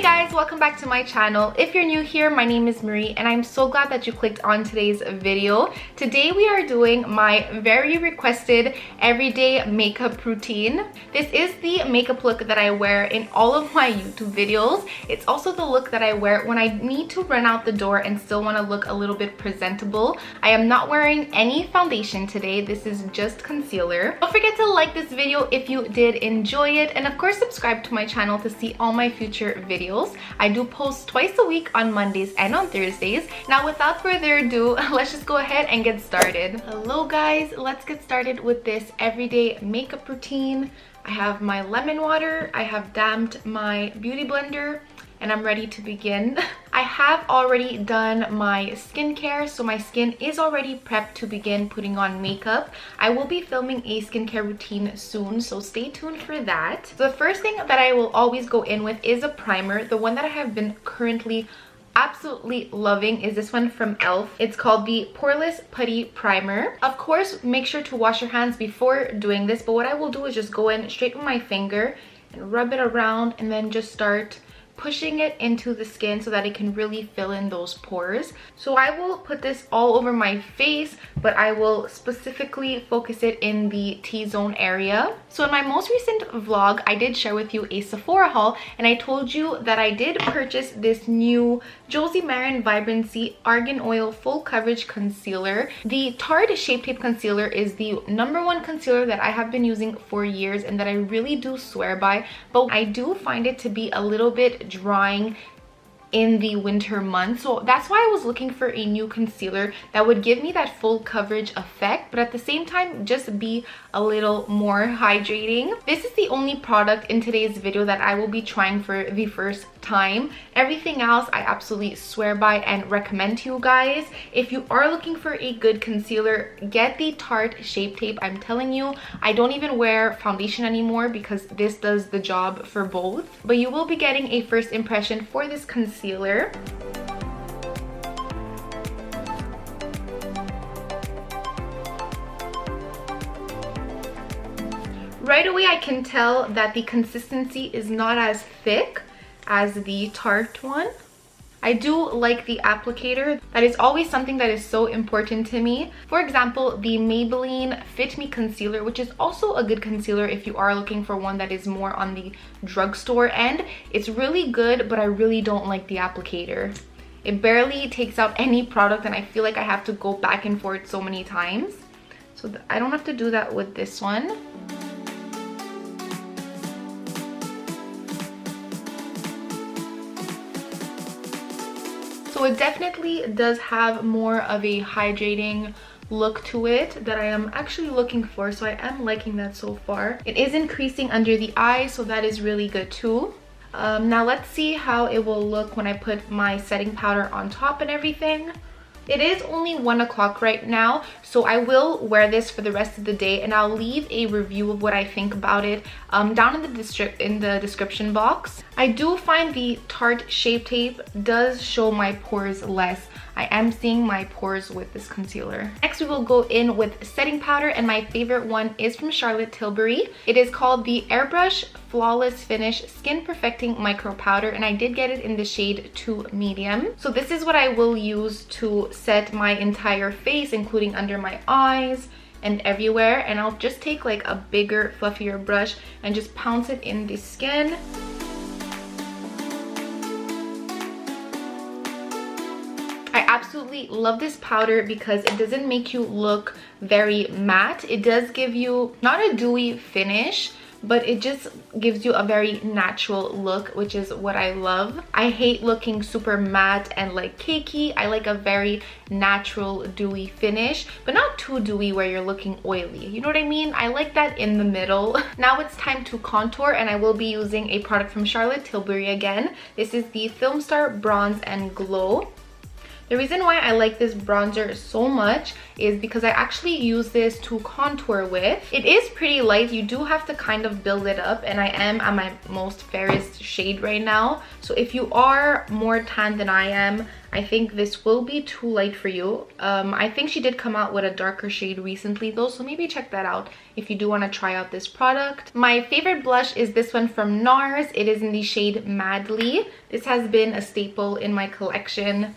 Hey guys, welcome back to my channel. If you're new here, my name is Marie and I'm so glad that you clicked on today's video. Today we are doing my very requested everyday makeup routine. This is the makeup look that I wear in all of my YouTube videos. It's also the look that I wear when I need to run out the door and still want to look a little bit presentable. I am not wearing any foundation today. This is just concealer. Don't forget to like this video if you did enjoy it, and of course subscribe to my channel to see all my future videos. I do post twice a week on Mondays and on Thursdays. Now without further ado, let's just go ahead and get started. Hello guys, let's get started with this everyday makeup routine. I have my lemon water, I have damped my beauty blender, and I'm ready to begin. I have already done my skincare, so my skin is already prepped to begin putting on makeup. I will be filming a skincare routine soon, so stay tuned for that. So the first thing that I will always go in with is a primer. The one that I have been currently absolutely loving is this one from e.l.f. It's called the Poreless Putty Primer. Of course, make sure to wash your hands before doing this, but what I will do is just go in straight with my finger and rub it around and then just start pushing it into the skin so that it can really fill in those pores. So I will put this all over my face, but I will specifically focus it in the T-zone area. So in my most recent vlog, I did share with you a Sephora haul, and I told you that I did purchase this new Josie Maran Vibrancy Argan Oil Full Coverage Concealer. The Tarte Shape Tape Concealer is the #1 concealer that I have been using for years and that I really do swear by, but I do find it to be a little bit drying in the winter months. So that's why I was looking for a new concealer that would give me that full coverage effect, but at the same time just be a little more hydrating. This is the only product in today's video that I will be trying for the first time. Everything else I absolutely swear by and recommend to you guys. If you are looking for a good concealer, get the Tarte Shape Tape. I'm telling you, I don't even wear foundation anymore because this does the job for both. But you will be getting a first impression for this concealer. Right away I can tell that the consistency is not as thick as the Tarte one. I do like the applicator. That is always something that is so important to me. For example, the Maybelline Fit Me Concealer, which is also a good concealer if you are looking for one that is more on the drugstore end. It's really good, but I really don't like the applicator. It barely takes out any product and I feel like I have to go back and forth so many times. So I don't have to do that with this one. So it definitely does have more of a hydrating look to it that I am actually looking for, so I am liking that so far. It is increasing under the eye, so that is really good too. Now let's see how it will look when I put my setting powder on top and everything. It is only 1 o'clock right now, so I will wear this for the rest of the day and I'll leave a review of what I think about it down in the description box. I do find the Tarte Shape Tape does show my pores less. I am seeing my pores with this concealer. Next we will go in with setting powder, and my favorite one is from Tilburry. It is called the Airbrush Flawless Finish Skin Perfecting Micro Powder, and I did get it in the shade 2 medium. So this is what I will use to set my entire face, including under my eyes and everywhere. And I'll just take like a bigger, fluffier brush and just pounce it in the skin. I absolutely love this powder because it doesn't make you look very matte. It does give you not a dewy finish, but it just gives you a very natural look, which is what I love. I hate looking super matte and like cakey. I like a very natural dewy finish, but not too dewy where you're looking oily. You know what I mean? I like that in the middle. Now it's time to contour, and I will be using a product from Tilburry again. This is the Filmstar Bronze and Glow. The reason why I like this bronzer so much is because I actually use this to contour with. It is pretty light. You do have to kind of build it up, and I am at my most fairest shade right now. So if you are more tan than I am, I think this will be too light for you. I think she did come out with a darker shade recently though, so maybe check that out if you do want to try out this product. My favorite blush is this one from Nars. It is in the shade Madly. This has been a staple in my collection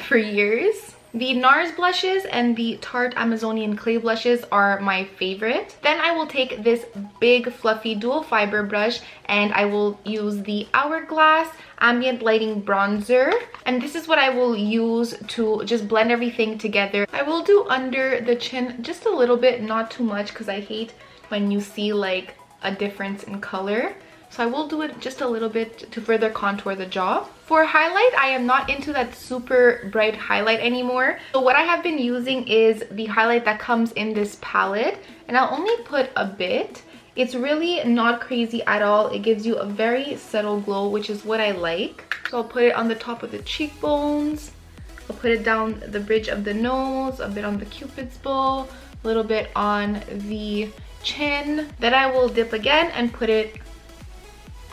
for years. The Nars blushes and the Tarte Amazonian Clay blushes are my favorite. Then I will take this big fluffy dual fiber brush and I will use the Hourglass Ambient Lighting Bronzer. And this is what I will use to just blend everything together. I will do under the chin just a little bit, not too much, because I hate when you see like a difference in color. So I will do it just a little bit to further contour the jaw. For highlight, I am not into that super bright highlight anymore. So what I have been using is the highlight that comes in this palette. And I'll only put a bit. It's really not crazy at all. It gives you a very subtle glow, which is what I like. So I'll put it on the top of the cheekbones. I'll put it down the bridge of the nose, a bit on the cupid's bow, a little bit on the chin. Then I will dip again and put it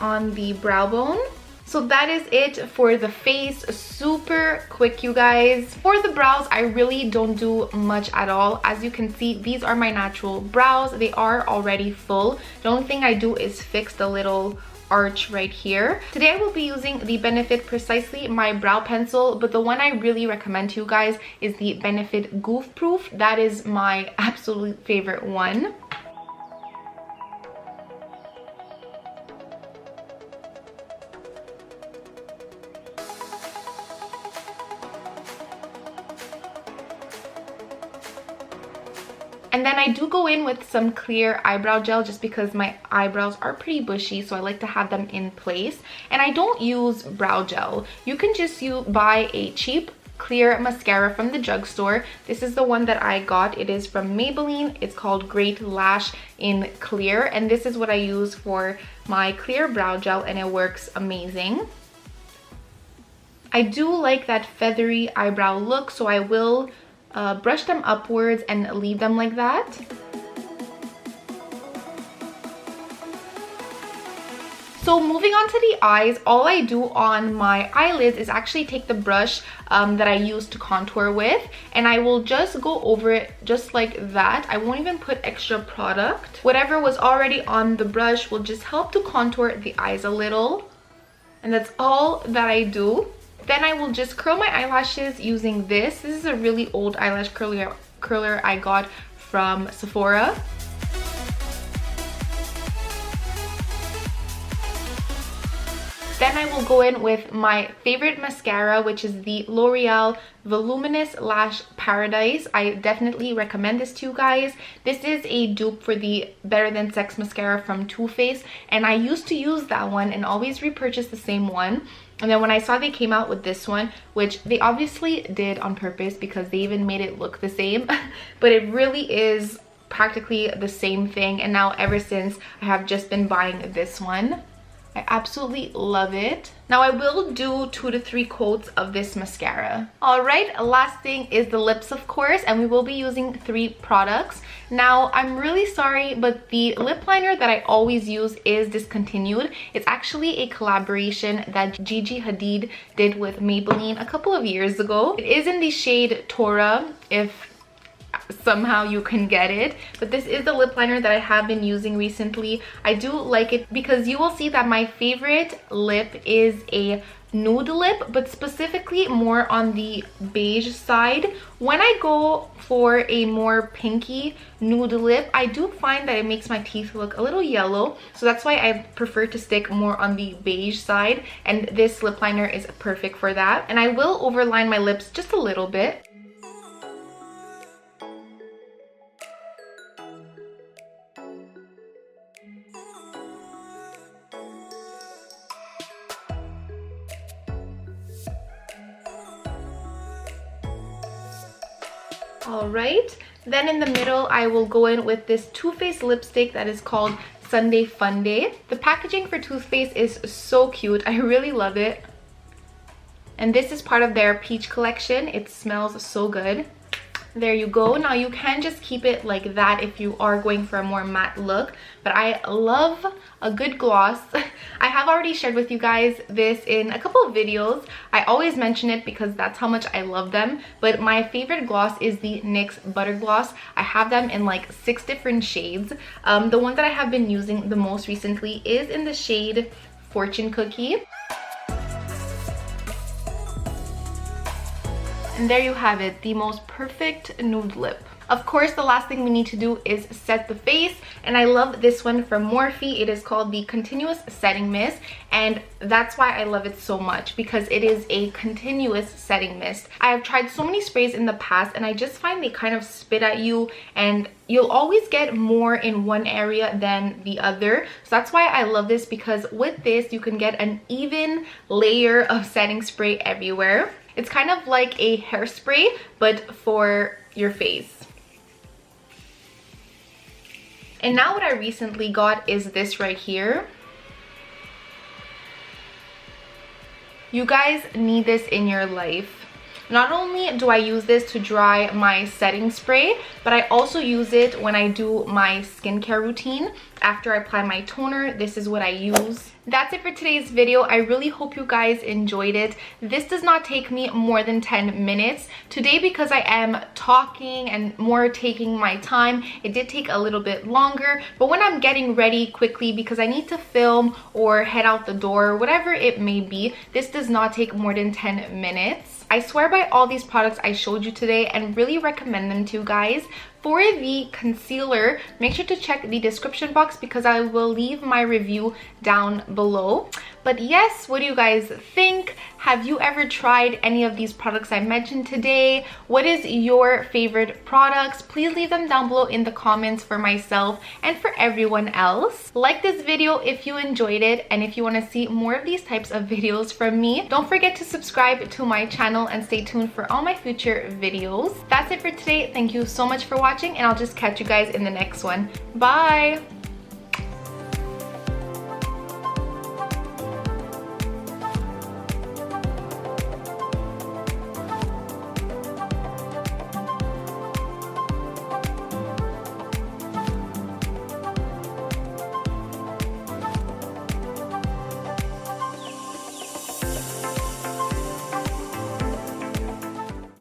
on the brow bone. So that is it for the face. Super quick, you guys. For the brows, I really don't do much at all. As you can see, these are my natural brows. They are already full. The only thing I do is fix the little arch right here. Today I will be using the Benefit Precisely My Brow Pencil, but the one I really recommend to you guys is the Benefit Goof Proof. That is my absolute favorite one. And then I do go in with some clear eyebrow gel just because my eyebrows are pretty bushy, so I like to have them in place. And I don't use brow gel. You can just buy a cheap clear mascara from the drugstore. This is the one that I got. It is from Maybelline. It's called Great Lash in Clear. And this is what I use for my clear brow gel, and it works amazing. I do like that feathery eyebrow look, so I will brush them upwards and leave them like that. So moving on to the eyes, all I do on my eyelids is actually take the brush that I use to contour with, and I will just go over it just like that. I won't even put extra product. Whatever was already on the brush will just help to contour the eyes a little, and that's all that I do. Then I will just curl my eyelashes using this. This is a really old eyelash curler I got from Sephora. Then I will go in with my favorite mascara, which is the L'Oreal Voluminous Lash Paradise. I definitely recommend this to you guys. This is a dupe for the Better Than Sex mascara from Too Faced, and I used to use that one and always repurchase the same one. And then when I saw they came out with this one, which they obviously did on purpose because they even made it look the same, but it really is practically the same thing. And now ever since, I have just been buying this one. I absolutely love it. Now I will do 2 to 3 coats of this mascara. Alright, last thing is the lips, of course, and we will be using 3 products. Now I'm really sorry, but the lip liner that I always use is discontinued. It's actually a collaboration that Gigi Hadid did with Maybelline a couple of years ago. It is in the shade Taura, if somehow you can get it, but this is the lip liner that I have been using recently. I do like it because you will see that my favorite lip is a nude lip, but specifically more on the beige side. When I go for a more pinky nude lip, I do find that it makes my teeth look a little yellow, so that's why I prefer to stick more on the beige side, and this lip liner is perfect for that. And I will overline my lips just a little bit. Alright, then in the middle I will go in with this Too Faced lipstick that is called Sunday Funday. The packaging for Too Faced is so cute. I really love it. And this is part of their peach collection. It smells so good. There you go. Now you can just keep it like that if you are going for a more matte look, but I love a good gloss. I have already shared with you guys this in a couple of videos. I always mention it because that's how much I love them, but my favorite gloss is the NYX Butter Gloss. I have them in like 6 different shades. The one that I have been using the most recently is in the shade Fortune Cookie. And there you have it, the most perfect nude lip. Of course, the last thing we need to do is set the face, and I love this one from Morphe. It is called the Continuous Setting Mist, and that's why I love it so much, because it is a continuous setting mist. I have tried so many sprays in the past, and I just find they kind of spit at you, and you'll always get more in one area than the other. So that's why I love this, because with this you can get an even layer of setting spray everywhere. It's kind of like a hairspray, but for your face. And now what I recently got is this right here. You guys need this in your life. Not only do I use this to dry my setting spray, but I also use it when I do my skincare routine. After I apply my toner, this is what I use. That's it for today's video. I really hope you guys enjoyed it. This does not take me more than 10 minutes. Today, because I am talking and more taking my time, it did take a little bit longer. But when I'm getting ready quickly because I need to film or head out the door, whatever it may be, this does not take more than 10 minutes. I swear by all these products I showed you today and really recommend them to you guys. For the concealer, make sure to check the description box because I will leave my review down below. But yes, what do you guys think? Have you ever tried any of these products I mentioned today? What is your favorite products? Please leave them down below in the comments for myself and for everyone else. Like this video if you enjoyed it, and if you want to see more of these types of videos from me, don't forget to subscribe to my channel and stay tuned for all my future videos. That's it for today. Thank you so much for watching, and I'll just catch you guys in the next one. Bye!